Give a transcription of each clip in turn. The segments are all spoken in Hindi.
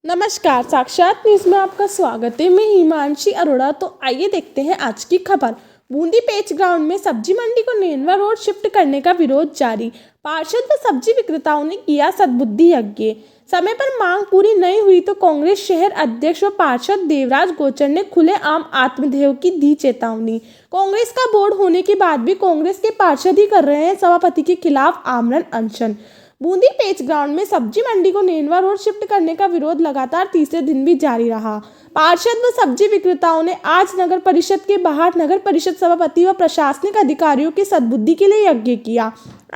नमस्कार, साक्षात न्यूज़ में आपका स्वागत है। मैं हिमांशी अरोड़ा। तो आइए देखते हैं आज की खबर। बूंदी पेच ग्राउंड में सब्जी मंडी को नेनवा रोड शिफ्ट करने का विरोध जारी। पार्षद व सब्जी विक्रेताओं ने किया सद्बुद्धि यज्ञ। समय पर मांग पूरी नहीं हुई तो कांग्रेस शहर अध्यक्ष व पार्षद देवराज गोचर ने खुलेआम आत्मदेह की दी चेतावनी। कांग्रेस का बोर्ड होने के बाद भी कांग्रेस के पार्षद ही कर रहे हैं सभापति के खिलाफ आमरण अनशन। बूंदी पेच ग्राउंड में सब्जी मंडी को नेनवा रोड शिफ्ट करने का विरोध लगातार तीसरे दिन भी जारी रहा। पार्षद व सब्जी विक्रेताओं ने आज नगर परिषद के बाहर नगर परिषद सभापति व प्रशासनिक अधिकारियों की सद्बुद्धि के लिए यज्ञ किया।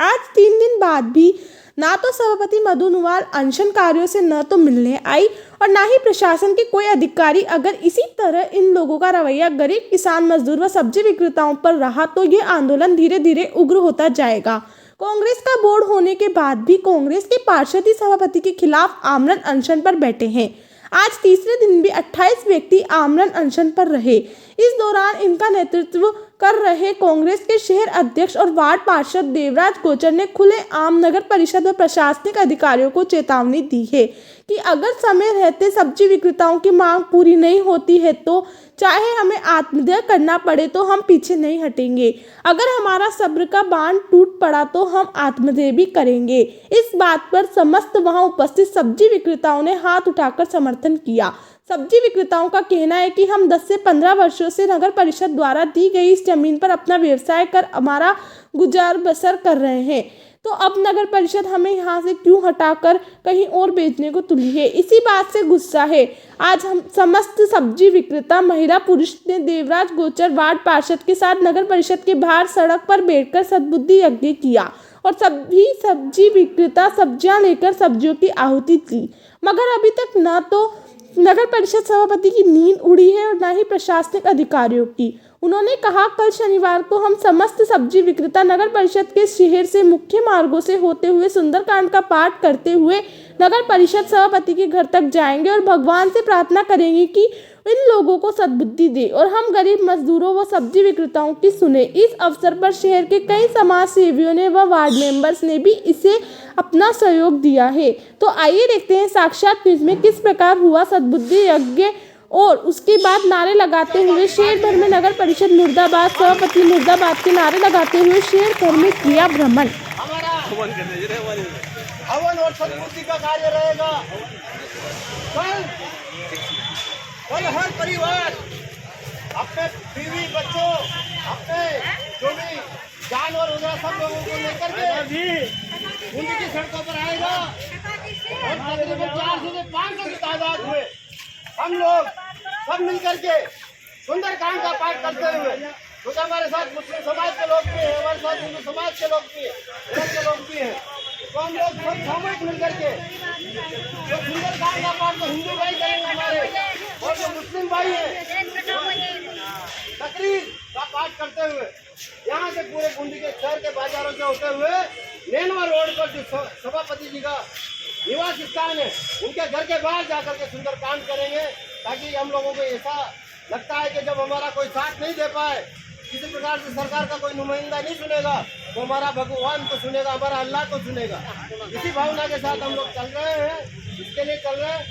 आज 3 दिन बाद भी ना तो सभापति मधु नुवाल अनशनकारियों से न तो मिलने आई और न ही प्रशासन के कोई अधिकारी। अगर इसी तरह इन लोगों का रवैया गरीब किसान मजदूर व सब्जी विक्रेताओं पर रहा तो ये आंदोलन धीरे धीरे उग्र होता जाएगा। कांग्रेस का बोर्ड होने के बाद भी कांग्रेस के पार्षद ही सभापति के खिलाफ आमरण अनशन पर बैठे हैं। आज तीसरे दिन भी 28 व्यक्ति आमरण अनशन पर रहे। इस दौरान इनका नेतृत्व कर रहे कांग्रेस के शहर अध्यक्ष और वार्ड पार्षद देवराज गोचर ने खुलेआम नगर परिषद व प्रशासनिक अधिकारियों को चेतावनी दी है कि अगर समय रहते सब्जी विक्रेताओं की मांग पूरी नहीं होती है तो चाहे हमें आत्मदाह करना पड़े तो हम पीछे नहीं हटेंगे। अगर हमारा सब्र का बांध टूट पड़ा तो हम आत्मदाह भी करेंगे। इस बात पर समस्त वहां उपस्थित सब्जी विक्रेताओं ने हाथ उठाकर समर्थन किया। सब्जी विक्रेताओं का कहना है कि हम 10 से 15 वर्षों से नगर परिषद द्वारा दी गई इस जमीन पर अपना व्यवसाय कर हमारा गुजार बसर कर रहे हैं, तो अब नगर परिषद हमें यहाँ से क्यों हटाकर कहीं और बेचने को तुली है। इसी बात से गुस्सा है। आज हम समस्त सब्जी विक्रेता महिला पुरुष ने देवराज गोचर वार्ड पार्षद के साथ नगर परिषद के बाहर सड़क पर बैठकर सद्बुद्धि यज्ञ किया और सभी सब्जी विक्रेता सब्जियां लेकर सब्जियों की आहुति दी, मगर अभी तक न तो नगर परिषद सभापति की नींद उड़ी है और न ही प्रशासनिक अधिकारियों की। उन्होंने कहा, कल शनिवार को हम समस्त सब्जी विक्रेता नगर परिषद के शहर से मुख्य मार्गों से होते हुए सुंदरकांड का पाठ करते हुए नगर परिषद सभापति के घर तक जाएंगे और भगवान से प्रार्थना करेंगे कि इन लोगों को सद्बुद्धि दे और हम गरीब मजदूरों व सब्जी विक्रेताओं की सुने। इस अवसर पर शहर के कई समाज सेवियों ने व वार्ड मेंबर्स ने भी इसे अपना सहयोग दिया है। तो आइए देखते हैं साक्षात न्यूज़ में किस प्रकार हुआ सद्बुद्धि यज्ञ और उसके बाद नारे लगाते हुए शहर भर में नगर परिषद मुर्दाबाद सभापति मुर्दाबाद के नारे लगाते हुए शहर भर में किया भ्रमण। हवन और सद्बुद्धि का कार्य रहेगा। कल हर परिवार अपने बीवी बच्चों अपने जो भी जानवर वगैरह सब लोगों को लेकर के बूंदी की सड़कों पर आएगा और तकरीबन 400 से 500 की तादाद में हम लोग सब मिलकर के सुंदरकांड का पाठ करते हुए, क्योंकि हमारे साथ मुस्लिम समाज के लोग भी हैं, हमारे साथ हिंदू समाज के लोग भी हैं, धर्म के लोग भी हैं, तो हम लोग सब सामूहिक मिलकर के जो सुंदरकांड का पाठ तो हिंदू भाई करेंगे हमारे और जो मुस्लिम भाई हैं तकरीर का पाठ करते हुए यहाँ से पूरे बूंदी के शहर के बाजारों से होते हुए नेनवा रोड पर जो सभापति जी का निवास स्थान है उनके घर के बाहर जाकर के सुंदरकांड करेंगे, ताकि हम लोगों को ऐसा लगता है कि जब हमारा कोई साथ नहीं दे पाए, किसी प्रकार से सरकार का कोई नुमाइंदा नहीं सुनेगा तो हमारा भगवान को सुनेगा, हमारा अल्लाह को सुनेगा। इसी भावना के साथ हम लोग चल रहे हैं, इसके लिए चल रहे हैं।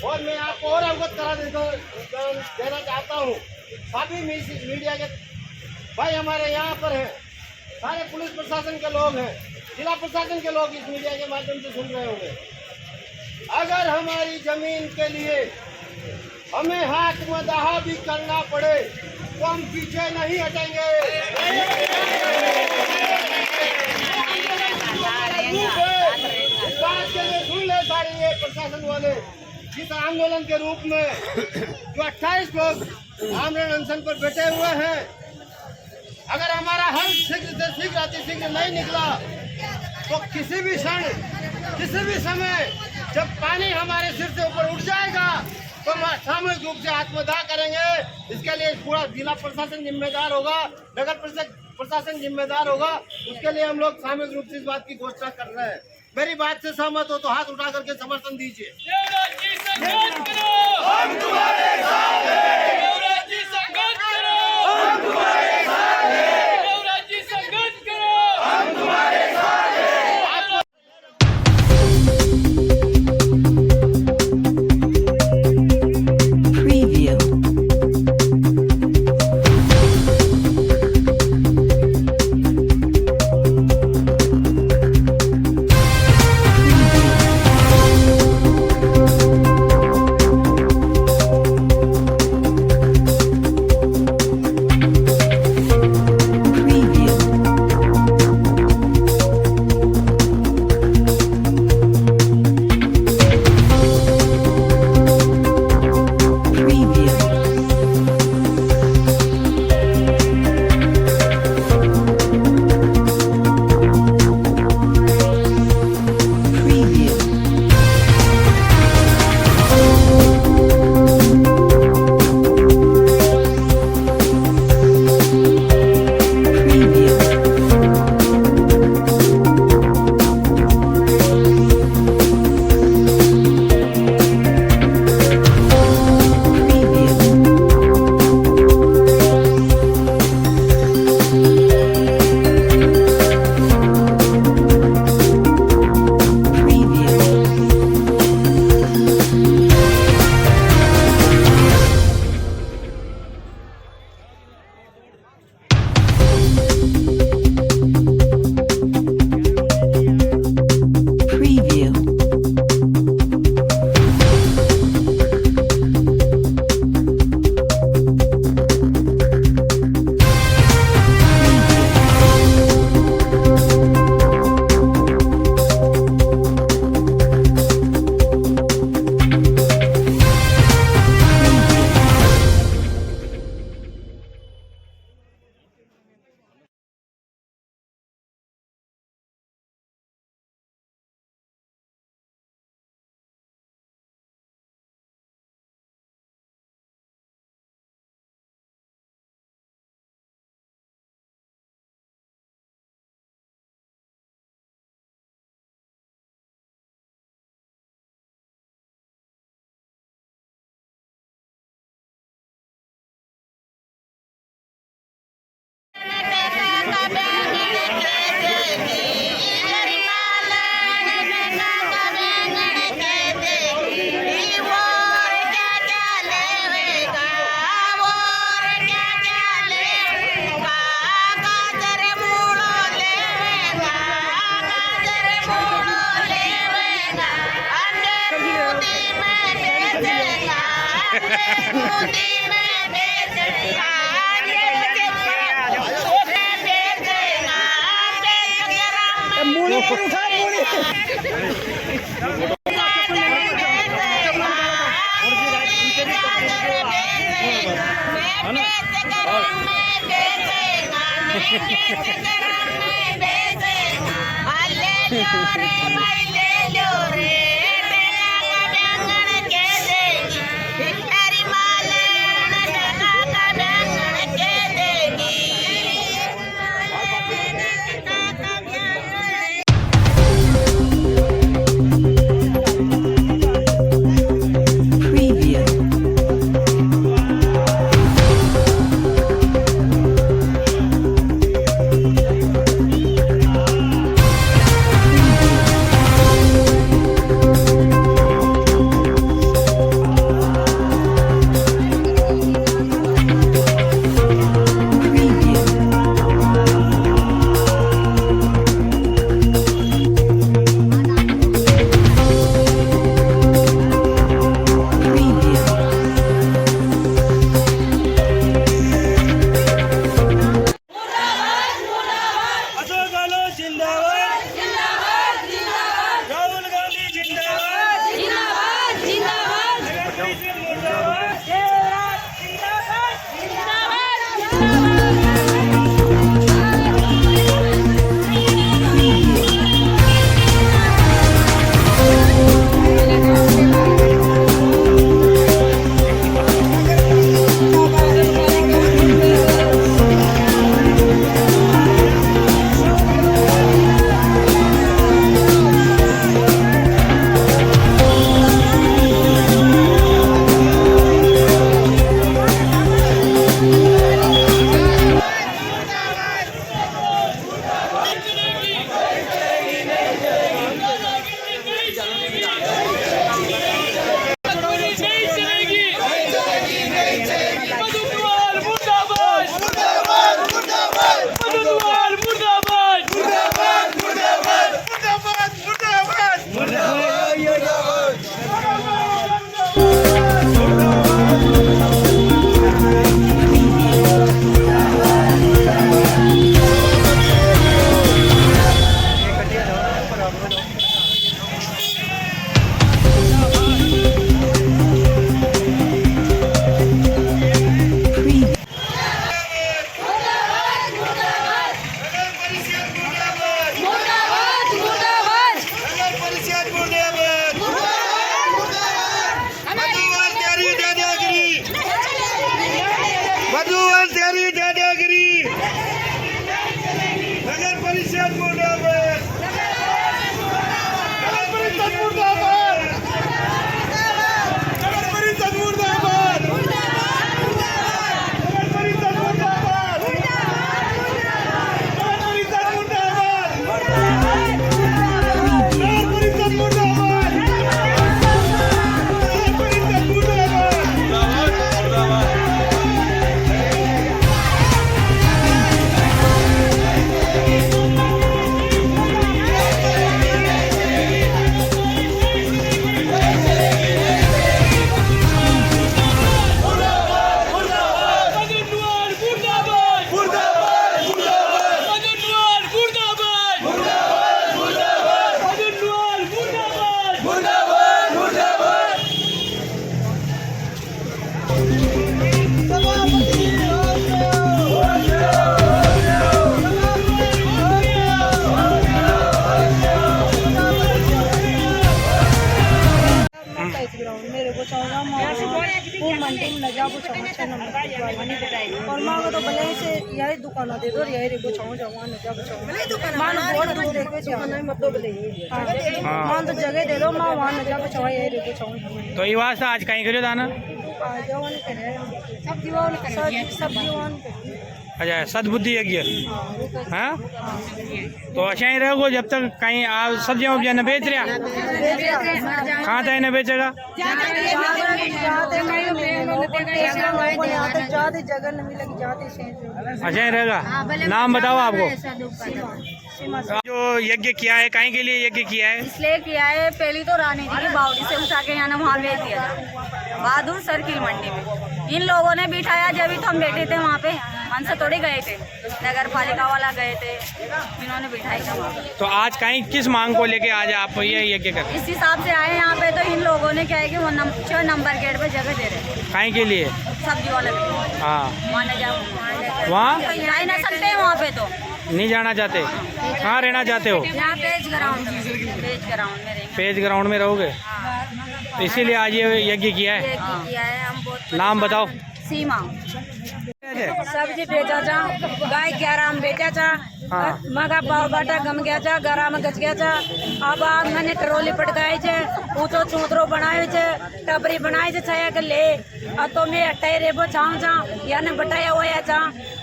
और मैं आपको और अवगत करा देना चाहता हूँ, सभी मीडिया के भाई हमारे यहाँ पर हैं, सारे पुलिस प्रशासन के लोग हैं, जिला प्रशासन के लोग इस मीडिया के माध्यम से सुन रहे होंगे। अगर हमारी जमीन के लिए हमें हाथ में दहा भी करना पड़े तो हम पीछे नहीं हटेंगे। इस बात के लिए सुन ले सारे ये प्रशासन वाले, जिस आंदोलन के रूप में जो 28 लोग आमरण अनशन पर बैठे हुए हैं, अगर हमारा हल शीघ्र से शीघ्र अतिशीघ्र नहीं निकला तो किसी भी क्षण किसी भी समय जब पानी हमारे सिर से ऊपर उठ जाएगा तो हम सामूहिक रूप से आत्मदाह करेंगे। इसके लिए पूरा जिला प्रशासन जिम्मेदार होगा, नगर प्रशासन जिम्मेदार होगा। उसके लिए हम लोग सामूहिक रूप से इस बात की घोषणा कर रहे हैं। मेरी बात से सहमत हो तो हाथ उठा करके समर्थन दीजिए। और माँ को तो भले से यही दुकान दे दो यही रेगो छाओ जाओ न जा बचाओ मां बहुत दूर देखो छाओ नहीं मतलब भले हां मां तो जगह दे दो मां वहां न जा बचाओ यही रेगो छाओ तो ये वास्ता आज कहीं करियो दाना जवान करे सब्जी वाले करे सब्जी वाले अच्छा सद्बुद्धि यज्ञ हाँ तो अच्छा ही रहोगे जब तक कहीं आप सब्जियां वब्जियां न बेच रहा कहाँ तक न बेचेगा अच्छा ही रहेगा। नाम बताओ आपको जो यज्ञ किया है कहीं के लिए यज्ञ किया है इसलिए किया है। पहली तो रानी जी की बावड़ी से उठा के यहाँ वहाँ बेच दिया था बहादुर सर्किल मंडी में। इन लोगों ने बिठाया जब भी तो हम बैठे थे वहाँ पे, मन से थोड़ी गए थे, नगर पालिका वाला गए थे, इन्होंने बिठाई था वहाँ पे। तो आज कहीं किस मांग को लेके आज आप ये यज्ञ कर इस हिसाब से आए यहाँ पे। तो इन लोगों ने क्या है कि वो 6 नंबर गेट पे जगह दे रहे कहीं के लिए सब्जी वाले पे। हाँ वहाँ नहीं जा वहाँ जा नहीं सकते हैं वहाँ पे। तो नहीं जाना चाहते कहाँ रहना चाहते हो यहाँ पेज ग्राउंड में रहेंगे। पेज ग्राउंड में रहोगे तो इसीलिए आज ये यज्ञ किया है। ये किया है हम बहुत। नाम बताओ। सीमा सब्जी बेचा था, गाय 11 में बेचा था, हाँ। मगा पाव बाटा गम गया था, गरा में गच गया था। अब आग मैंने ट्रोली पटकाई छे, ऊँचो चूतरो बनायो छे, टबरी बनाई छे छाया के ले। तो मैं अट्टाई रेबो छाऊं छा याने बटाया होया छा।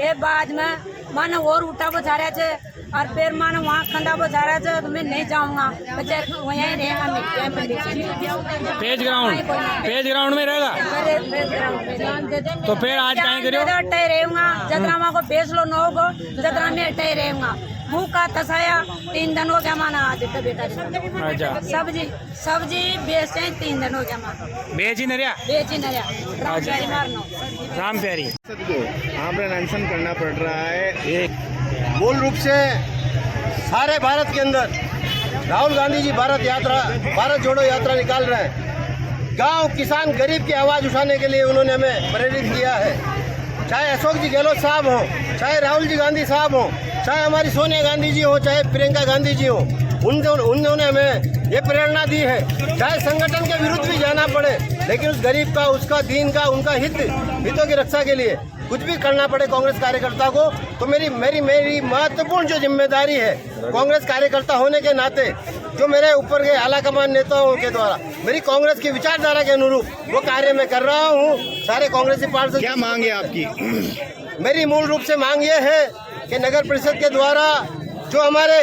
ए बाद में माने और उठा बो जा रहा छे और फिर माने वहाँ खंडा बो जा रहा छे। तो मैं नहीं जाऊंगा, बच्चे वहीं रहेगा। पेज ग्राउंड में रहेगा तो फिर आज कहीं करो अट्टाई रहूंगा, जतना माँ को बेच लो न होगो, जतना मैं अट्टाई रहूंगा। भूखा तसाया 3 दिन हो गया माना आज बेटा। अच्छा सब्जी बेचते 3 दिन हो गया माना, बेच ही न रहा बेच ही न रहा मारना। राम प्यारी यहाँ पर अनशन करना पड़ रहा है। एक मूल रूप से सारे भारत के अंदर राहुल गांधी जी भारत जोड़ो यात्रा निकाल रहे हैं। गांव किसान गरीब की आवाज़ उठाने के लिए उन्होंने हमें प्रेरित किया है। चाहे अशोक जी गहलोत साहब हो, चाहे राहुल जी गांधी साहब हो, चाहे हमारी सोनिया गांधी जी हो, चाहे प्रियंका गांधी जी हो, उन्होंने हमें ये प्रेरणा दी है। चाहे संगठन के विरुद्ध भी जाना पड़े, लेकिन उस गरीब का, उसका दीन का, उनका हितों की रक्षा के लिए कुछ भी करना पड़े कांग्रेस कार्यकर्ता को। तो मेरी महत्वपूर्ण जो जिम्मेदारी है कांग्रेस कार्यकर्ता होने के नाते, जो मेरे ऊपर के आलाकमान नेताओं के द्वारा मेरी कांग्रेस की विचारधारा के अनुरूप वो कार्य मैं कर रहा हूँ। सारे कांग्रेसी पार्टी। क्या मांग है आपकी? मेरी मूल रूप से मांग ये है कि नगर परिषद के द्वारा जो हमारे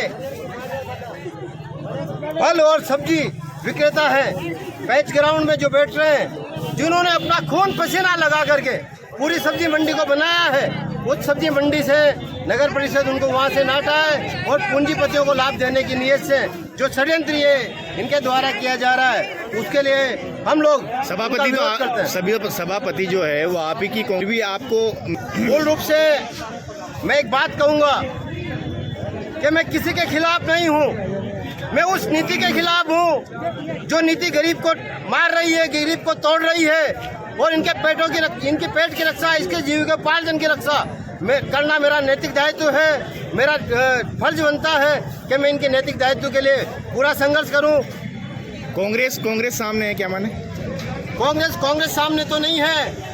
फल और सब्जी विक्रेता है पैच ग्राउंड में जो बैठ रहे हैं, जिन्होंने अपना खून पसीना लगा करके पूरी सब्जी मंडी को बनाया है, उस सब्जी मंडी से नगर परिषद उनको वहां से ना हटाए और पूंजीपतियों को लाभ देने की नीयत से जो षड्यंत्र ये इनके द्वारा किया जा रहा है, उसके लिए हम लोग सभापति करते हैं। सभी सभापति जो है वो आप ही की भी आपको मूल रूप से मैं एक बात कहूँगा कि मैं किसी के खिलाफ नहीं हूँ। मैं उस नीति के खिलाफ हूँ जो नीति गरीब को मार रही है, गरीब को तोड़ रही है और इनके पेट की रक्षा, इसके जीविकोपार्जन की रक्षा करना मेरा नैतिक दायित्व है। मेरा फर्ज बनता है कि मैं इनके नैतिक दायित्व के लिए पूरा संघर्ष करूं। कांग्रेस सामने है क्या माने? कांग्रेस सामने तो नहीं है।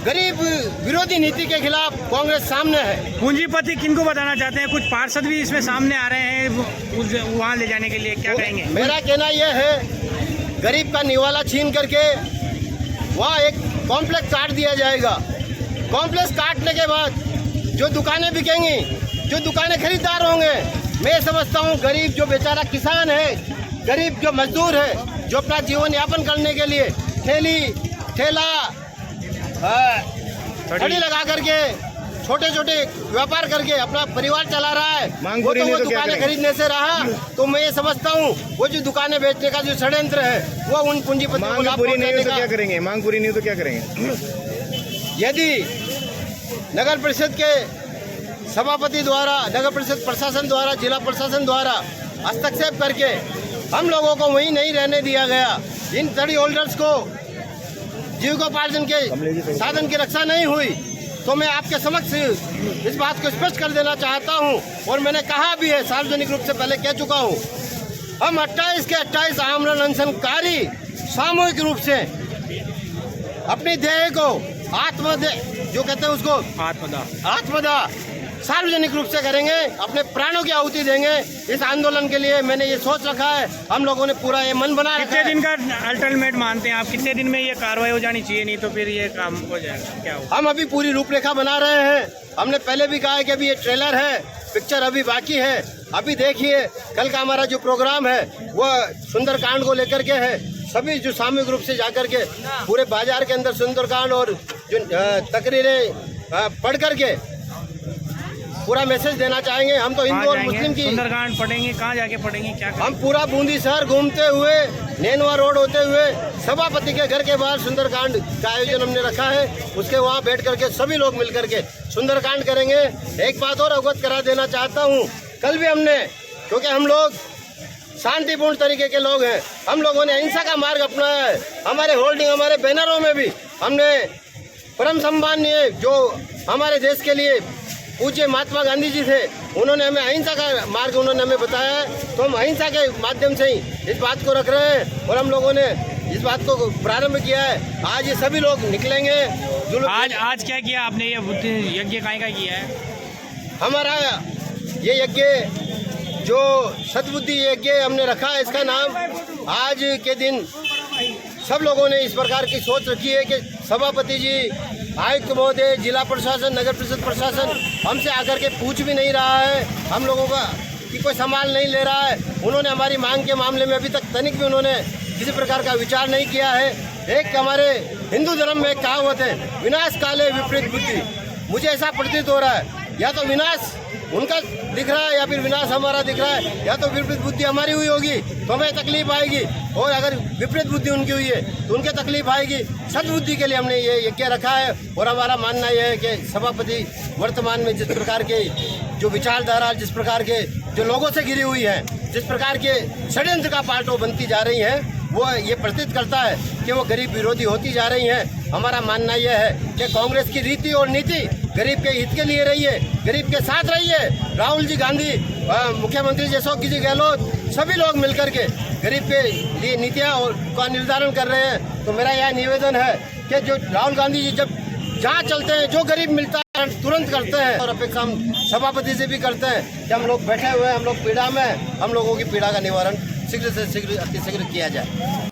गरीब विरोधी नीति के खिलाफ कांग्रेस सामने है। पूंजीपति किनको बताना चाहते हैं? कुछ पार्षद भी इसमें सामने आ रहे हैं वहाँ ले जाने के लिए, क्या कहेंगे? मेरा कहना यह है, गरीब का निवाला छीन करके वहाँ एक कॉम्प्लेक्स काट दिया जाएगा। कॉम्प्लेक्स काटने के बाद जो दुकानें बिकेंगी, जो दुकानें खरीदार होंगे, मैं समझता हूँ गरीब जो बेचारा किसान है, गरीब जो मजदूर है, जो अपना जीवन यापन करने के लिए ठेला खड़ी लगा करके छोटे छोटे व्यापार करके अपना परिवार चला रहा है, वो तो वो दुकानें खरीदने से रहा। तो मैं ये समझता हूँ वो जो दुकानें बेचने का जो षड्यंत्र है वो उन पूंजीपतियों को लाभ पूरी नहीं पहुंचाने तो का। क्या करेंगे? मांग पूरी नहीं तो क्या करेंगे? यदि नगर परिषद के सभापति द्वारा, नगर परिषद प्रशासन द्वारा, जिला प्रशासन द्वारा हस्तक्षेप करके हम लोगों को वहीं नहीं रहने दिया गया, इन तड़ी होल्डर्स को जीविकोपार्जन के साधन की रक्षा नहीं हुई, तो मैं आपके समक्ष इस बात को स्पष्ट कर देना चाहता हूं और मैंने कहा भी है, सार्वजनिक रूप से पहले कह चुका हूं। हम 28 के 28 आमरण अनशनकारी सामूहिक रूप से अपनी देह को जो कहते हैं उसको आत्मदाह सार्वजनिक रूप से करेंगे, अपने प्राणों की आहुति देंगे इस आंदोलन के लिए। मैंने ये सोच रखा है, हम लोगों ने पूरा ये मन बना रखा कितने है। दिन का अल्टरनेट मानते हैं आप? कितने दिन में ये कार्रवाई हो जानी चाहिए, नहीं तो फिर ये काम हो जाएगा क्या हो? हम अभी पूरी रूपरेखा बना रहे हैं। हमने पहले भी कहा है कि अभी ये ट्रेलर है, पिक्चर अभी बाकी है। अभी देखिए कल का हमारा जो प्रोग्राम है वो सुंदरकांड को लेकर के है। सभी जो सामूहिक रूप से जाकर के पूरे बाजार के अंदर सुंदरकांड और जो तकरीरें पढ़ करके पूरा मैसेज देना चाहेंगे। हम तो हिंदू और मुस्लिम की सुंदरकांड पढ़ेंगे, कहाँ जाके पढ़ेंगे, क्या करेंगे? हम पूरा बूंदी शहर घूमते हुए नेनवा रोड होते हुए सभापति के घर के बाहर सुंदरकांड का आयोजन हमने रखा है। उसके वहाँ बैठ करके सभी लोग मिल करके सुंदरकांड करेंगे। एक बात और अवगत करा देना चाहता हूँ, कल भी हमने, क्योंकि हम लोग शांतिपूर्ण तरीके के लोग हैं, हम लोगों ने अहिंसा का मार्ग अपनाया है। हमारे होल्डिंग, हमारे बैनरों में भी हमने परम सम्माननीय जो हमारे देश के लिए पूज्य महात्मा गांधी जी थे, उन्होंने हमें अहिंसा का मार्ग उन्होंने हमें बताया है। तो हम अहिंसा के माध्यम से ही इस बात को रख रहे हैं और हम लोगों ने इस बात को प्रारंभ किया है। आज ये सभी लोग निकलेंगे। जो लोग आज क्या किया आपने? ये बुद्धि यज्ञ काय का किया है? हमारा ये यज्ञ जो सद्बुद्धि यज्ञ हमने रखा है, इसका नाम आज के दिन सब लोगों ने इस प्रकार की सोच रखी है कि सभापति जी, आयुक्त महोदय, जिला प्रशासन, नगर परिषद प्रशासन हमसे आकर के पूछ भी नहीं रहा है, हम लोगों का कि कोई संभाल नहीं ले रहा है। उन्होंने हमारी मांग के मामले में अभी तक तनिक भी उन्होंने किसी प्रकार का विचार नहीं किया है। एक हमारे हिंदू धर्म में एक कहावत है, विनाश काले विपरीत बुद्धि। मुझे ऐसा प्रतीत हो रहा है, या तो विनाश उनका दिख रहा है या फिर विनाश हमारा दिख रहा है। या तो विपरीत बुद्धि हमारी हुई होगी तो हमें तकलीफ आएगी, और अगर विपरीत बुद्धि उनकी हुई है तो उनके तकलीफ आएगी। सद्बुद्धि के लिए हमने ये यज्ञ रखा है और हमारा मानना यह है कि सभापति वर्तमान में जिस प्रकार के जो विचारधारा, जिस प्रकार के जो लोगों से घिरी हुई है, जिस प्रकार के षड्यंत्र का पार्टो बनती जा रही है, वो ये प्रतीत करता है कि वो गरीब विरोधी होती जा रही हैं। हमारा मानना यह है कि कांग्रेस की रीति और नीति गरीब के हित के लिए रही है, गरीब के साथ रही है। राहुल जी गांधी, मुख्यमंत्री जी अशोक जी गहलोत, सभी लोग मिलकर के गरीब के लिए नीतियाँ का निर्धारण कर रहे हैं। तो मेरा यह निवेदन है कि जो राहुल गांधी जी जब जहाँ चलते हैं, जो गरीब मिलता है तुरंत करते हैं, और अपेक्षा हम सभापति से भी करते हैं कि हम लोग बैठे हुए हैं, हम लोग पीड़ा में, हम लोगों की पीड़ा का निवारण शीघ्र से शीघ्र अतिशीघ्र किया जाए।